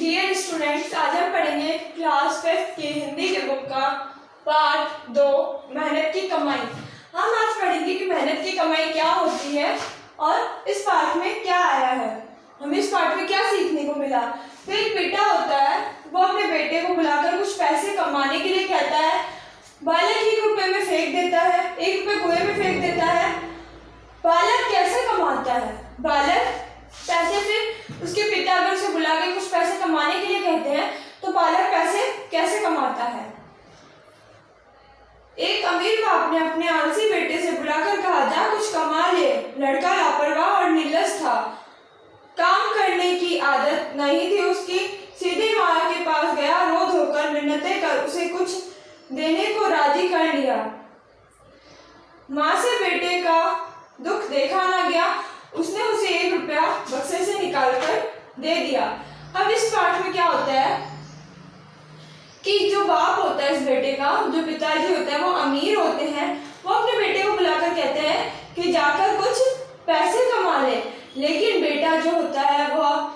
Dear students, आज हम पढ़ेंगे क्लास 5 की हिंदी के बुक का पार्ट 2 मेहनत की कमाई। हम आज पढ़ेंगे कि मेहनत की कमाई क्या होती है और इस पार्ट में क्या आया है, हमें इस पार्ट में क्या सीखने को मिला। तो एक बेटा होता है, वो अपने बेटे को बुलाकर कुछ पैसे कमाने के लिए कहता है। बालक 1 रुपये में फेंक देता है, 1 रुपये कुएं में फेंक देता है। बालक कैसे कमाता है? बालक पैसे फिर उसके पिता अगर उसे बुला के कुछ पैसे कमाने के लिए कहते हैं तो बालक पैसे कैसे कमाता है? एक अमीर बाप ने अपने आलसी बेटे से बुलाकर कहा, जा कुछ कमा ले। लड़का लापरवाह और निर्लज था, काम करने की आदत नहीं थी उसकी। सीधे माँ के पास गया, रो धोकर मिन्नतें कर उसे कुछ देने को राजी कर लिया। माँ से बेटे का दुख देखा ना गया, उसने उसे 1 रुपया बक्से से निकालकर दे दिया। अब इस पाठ में क्या होता है कि जो बाप होता है इस बेटे का, जो पिताजी होता है, वो अमीर होते हैं। वो अपने बेटे को बुलाकर कहते हैं कि जाकर कुछ पैसे कमा ले। लेकिन बेटा जो होता है वह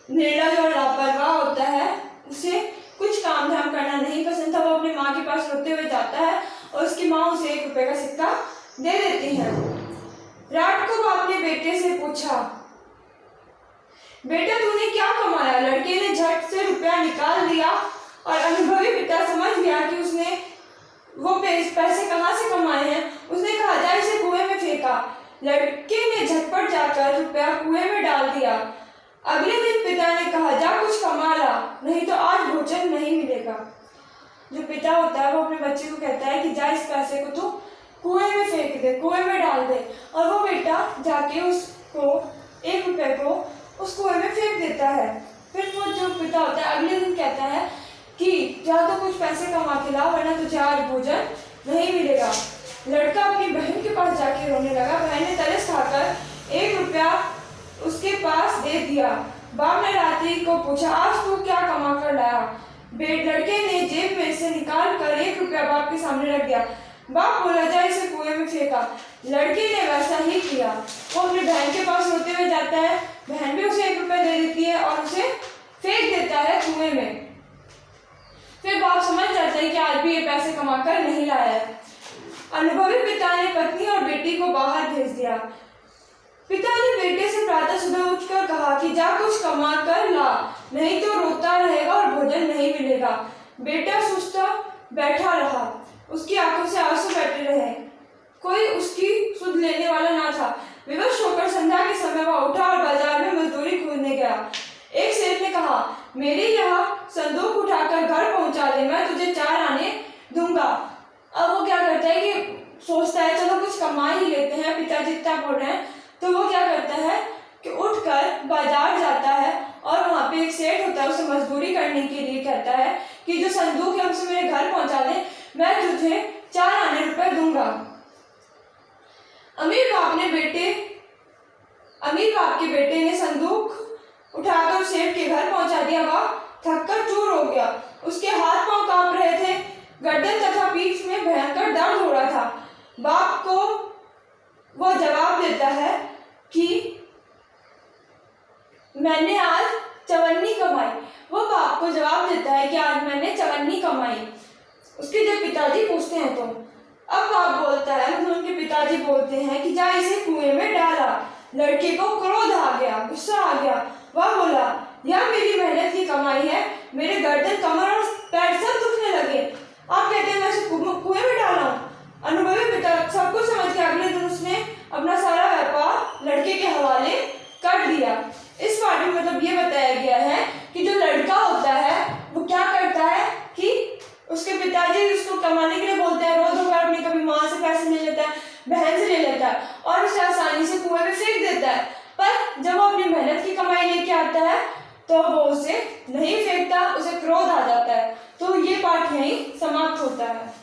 निर्लज और लापरवाह होता है, उसे कुछ काम धाम करना नहीं पसंद था। वो अपनी माँ के पास रोते हुए जाता है और उसकी माँ उसे 1 रुपये का सिक्का दे देती है। रात को बाप ने बेटे से पूछा, बेटा तूने क्या कमाया? लड़के ने झट से रुपया निकाल दिया और अनुभवी पिता समझ गया कि उसने वो पैसे कहाँ से कमाए हैं। उसने कहा, जा इसे कुएं में फेंका। लड़के ने झटपट जाकर रुपया कुएं में डाल दिया। अगले दिन पिता ने कहा, जा कुछ कमा ला, नहीं तो आज भोजन नहीं मिलेगा। जो पिता होता है वो अपने बच्चे को कहता है कि जा इस पैसे को तू कुएं में फेंक दे, कुएं में डाल दे। और वो बेटा जाके उसको 1 रुपये को उस कुएं में फेंक देता है। फिर वो जो पिता होता है अगले दिन कहता है कि जा तो कुछ पैसे कमा के ला, वरना तुझे आज भोजन नहीं मिलेगा। लड़का अपनी बहन के पास जाके रोने लगा। बहन ने तरस खाकर 1 रुपया उसके पास दे दिया। बाप ने रात्रि को पूछा, आज तू क्या कमा कर लाया? लड़के ने जेब में से निकाल कर 1 रुपया बाप के सामने रख दिया। बाप बोला, जा इसे कुएं में फेंका। लड़के ने वैसा ही किया। वो अपनी बहन के पास रोते हुए जाता है, बहन भी उसे 1 रुपया दे देती है और उसे फेंक देता है कुएं में। फिर बाप समझ जाता है कि आज भी ये पैसे कमाकर नहीं लाया है। अनुभवी पिता ने पत्नी और बेटी को बाहर भेज दिया। पिता ने बेटे से प्रातः सुबह उठकर कहा कि जा कुछ कमा कर ला, नहीं तो रोता रहेगा और भोजन नहीं मिलेगा। बेटा सुस्त बैठा रहा, उसकी आंखों से आंसू बहते रहे। कोई उसकी सुध लेने वाला ना था। विवश होकर संध्या के समय वह उठा और बाजार में मजदूरी खोजने गया। एक सेठ ने कहा, मेरे यहाँ संदूक उठाकर घर पहुंचा दे, मैं तुझे 4 आने दूंगा। अब वो क्या करता है कि सोचता है चलो कुछ कमा ही लेते हैं, पिताजी इतना बोल रहे हैं। तो वो क्या करता है कि उठकर बाजार जाता है और वहाँ पे एक सेठ होता है, उसे मजदूरी करने के लिए कहता है कि जो संदूक है उसे मेरे घर पहुंचा दे, मैं तुझे 4 आने रुपए दूंगा। अमीर बाप के बेटे ने संदूक उठाकर सेठ के घर पहुंचा दिया। वह थककर चूर हो गया, उसके हाथ पांव कांप रहे थे, गर्दन तथा पीठ में भयंकर दर्द हो रहा था। बाप को वह जवाब देता है कि मैंने आज चवन्नी कमाई। वो बाप को जवाब देता है कि आज मैंने चवन्नी कमाई। उसके जब पिताजी पूछते हैं तो अब बाप बोलता है, मतलब उनके पिताजी बोलते हैं कि जा इसे कुएं में डाला। लड़के को क्रोध आ गया, गुस्सा आ गया। वह बोला, यह मेरी मेहनत की कमाई है, मेरे गर्दन, कमर और पैर सब दुखने लगे, आप कहते हैं मैं इसे कुएं में डाला हूँ। अनुभवी पिता सब कुछ समझ के अगले दिन उसने अपना सारा व्यापार लड़के के हवाले कर दिया। इस पाठ में मतलब ये बताया गया है कि जो लड़का होता है वो क्या करता है कि उसके पिताजी उसको कमाने के लिए बोलते हैं, रोज धोकर अपनी कभी माँ से पैसे ले लेता है, बहन से ले लेता है और उसे आसानी से कुएं में फेंक देता है। पर जब वो अपनी मेहनत की कमाई लेके आता है तो वो उसे नहीं फेंकता, उसे क्रोध आ जाता है। तो ये पाठ यहीं समाप्त होता है।